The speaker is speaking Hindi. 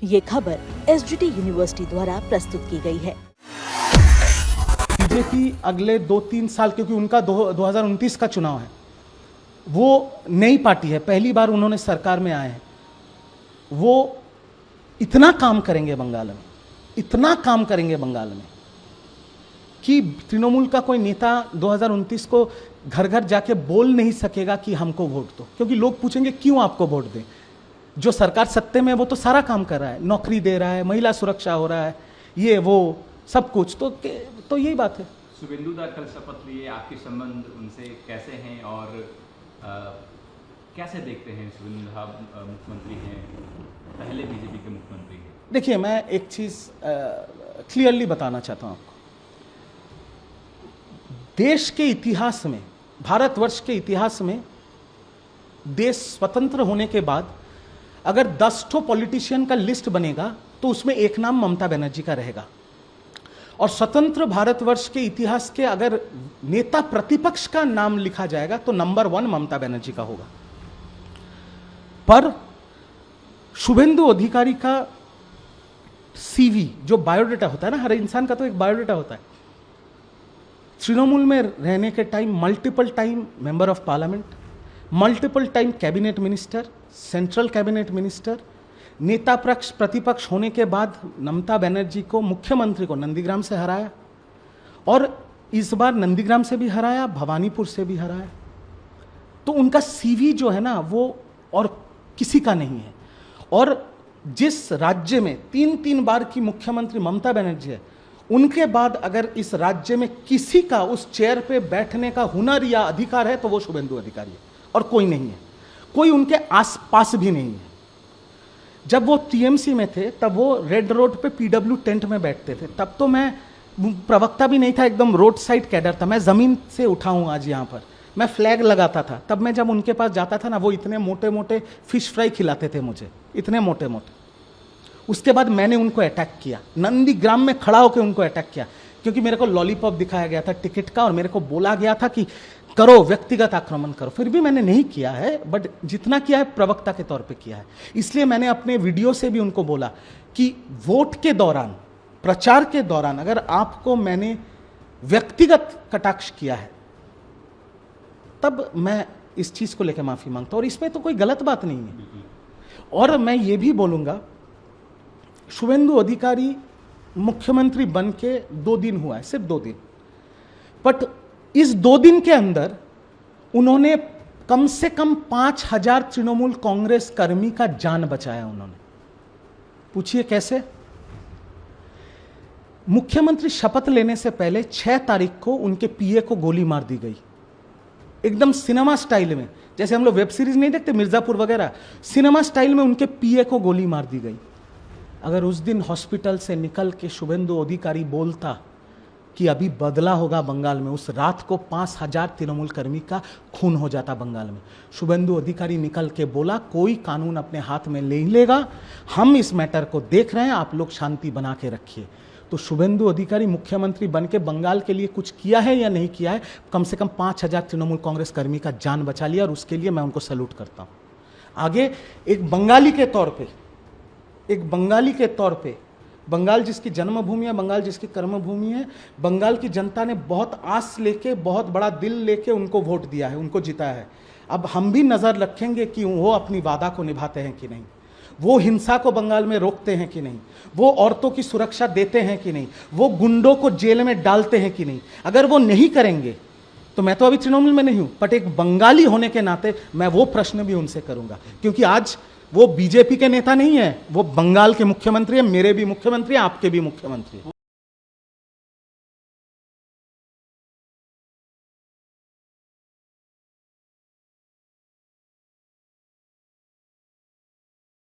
ये खबर एसजीटी यूनिवर्सिटी द्वारा प्रस्तुत की गई है। बीजेपी अगले 2-3 साल, क्योंकि उनका 2029 का चुनाव है, वो नई पार्टी है, पहली बार उन्होंने सरकार में आए हैं, वो इतना काम करेंगे बंगाल में, इतना काम करेंगे बंगाल में कि तृणमूल का कोई नेता 2029 को घर घर जाके बोल नहीं सकेगा कि हमको वोट दो, क्योंकि लोग पूछेंगे क्यों आपको वोट दें। जो सरकार सत्ते में है वो तो सारा काम कर रहा है, नौकरी दे रहा है, महिला सुरक्षा हो रहा है, ये वो सब कुछ, तो यही बात है। शुभेंदु दा कल शपथ लिए, आपके संबंध उनसे कैसे हैं और कैसे देखते हैं? शुभेंदु दा मुख्यमंत्री हैं, पहले बीजेपी के मुख्यमंत्री हैं। देखिए, मैं एक चीज़ क्लियरली बताना चाहता हूँ आपको। देश के इतिहास में, भारतवर्ष के इतिहास में, देश स्वतंत्र होने के बाद अगर 10 ठो पॉलिटिशियन का लिस्ट बनेगा तो उसमें एक नाम ममता बनर्जी का रहेगा। और स्वतंत्र भारतवर्ष के इतिहास के अगर नेता प्रतिपक्ष का नाम लिखा जाएगा तो नंबर 1 ममता बनर्जी का होगा। पर शुभेंदु अधिकारी का सीवी, जो बायोडाटा होता है ना, हर इंसान का तो एक बायोडाटा होता है। तृणमूल में रहने के time multiple time member of parliament, multiple time cabinet minister, central cabinet minister, नेता पक्ष प्रतिपक्ष होने के बाद ममता बनर्जी को, मुख्यमंत्री को नंदीग्राम से हराया, और इस बार नंदीग्राम से भी हराया, भवानीपुर से भी हराया। तो उनका सीवी जो है ना, वो और किसी का नहीं है। और जिस राज्य में 3-3 बार की मुख्यमंत्री ममता बनर्जी है, उनके बाद अगर इस राज्य में किसी का उस चेयर पे बैठने का हुनर या अधिकार है तो वो शुभेंदु अधिकारी है, और कोई नहीं है, कोई उनके आसपास भी नहीं है। जब वो टीएमसी में थे तब वो रेड रोड पे पीडब्ल्यू टेंट में बैठते थे, तब तो मैं प्रवक्ता भी नहीं था, एकदम रोड साइड कैडर था। मैं ज़मीन से उठा हूँ आज यहाँ पर, मैं फ्लैग लगाता था। तब मैं जब उनके पास जाता था ना, वो इतने मोटे मोटे फिश फ्राई खिलाते थे मुझे, इतने मोटे मोटे। उसके बाद मैंने उनको अटैक किया, नंदीग्राम में खड़ा होकर उनको अटैक किया, क्योंकि मेरे को लॉलीपॉप दिखाया गया था टिकट का, और मेरे को बोला गया था कि करो, व्यक्तिगत आक्रमण करो। फिर भी मैंने नहीं किया है, बट जितना किया है प्रवक्ता के तौर पे किया है। इसलिए मैंने अपने वीडियो से भी उनको बोला कि वोट के दौरान, प्रचार के दौरान अगर आपको मैंने व्यक्तिगत कटाक्ष किया है तब मैं इस चीज को लेकर माफी मांगता हूं, और इसमें तो कोई गलत बात नहीं है। और मैं ये भी बोलूंगा, शुभेंदु अधिकारी मुख्यमंत्री बन के 2 दिन हुआ है, सिर्फ 2 दिन, बट इस 2 दिन के अंदर उन्होंने कम से कम 5000 तृणमूल कांग्रेस कर्मी का जान बचाया। उन्होंने, पूछिए कैसे? मुख्यमंत्री शपथ लेने से पहले 6 तारीख को उनके पीए को गोली मार दी गई, एकदम सिनेमा स्टाइल में, जैसे हम लोग वेब सीरीज नहीं देखते मिर्जापुर वगैरह, सिनेमा स्टाइल में उनके पीए को गोली मार दी गई। अगर उस दिन हॉस्पिटल से निकल के शुभेंदु अधिकारी बोलता कि अभी बदला होगा बंगाल में, उस रात को 5000 तृणमूल कर्मी का खून हो जाता बंगाल में। शुभेंदु अधिकारी निकल के बोला कोई कानून अपने हाथ में ले लेगा, हम इस मैटर को देख रहे हैं, आप लोग शांति बना के रखिए। तो शुभेंदु अधिकारी मुख्यमंत्री बन के बंगाल के लिए कुछ किया है या नहीं किया है? कम से कम 5000 तृणमूल कांग्रेस कर्मी का जान बचा लिया, और उसके लिए मैं उनको सैल्यूट करता हूँ। आगे एक बंगाली के तौर पे, बंगाल जिसकी जन्मभूमि है, बंगाल जिसकी कर्मभूमि है, बंगाल की जनता ने बहुत आस लेके, बहुत बड़ा दिल लेके उनको वोट दिया है, उनको जिताया है। अब हम भी नज़र रखेंगे कि वो अपनी वादा को निभाते हैं कि नहीं, वो हिंसा को बंगाल में रोकते हैं कि नहीं, वो औरतों की सुरक्षा देते हैं कि नहीं, वो गुंडों को जेल में डालते हैं कि नहीं। अगर वो नहीं करेंगे तो मैं तो अभी तृणमूल में नहीं हूँ, बट एक बंगाली होने के नाते मैं वो प्रश्न भी उनसे करूँगा, क्योंकि आज वो बीजेपी के नेता नहीं है, वो बंगाल के मुख्यमंत्री है, मेरे भी मुख्यमंत्री, आपके भी मुख्यमंत्री।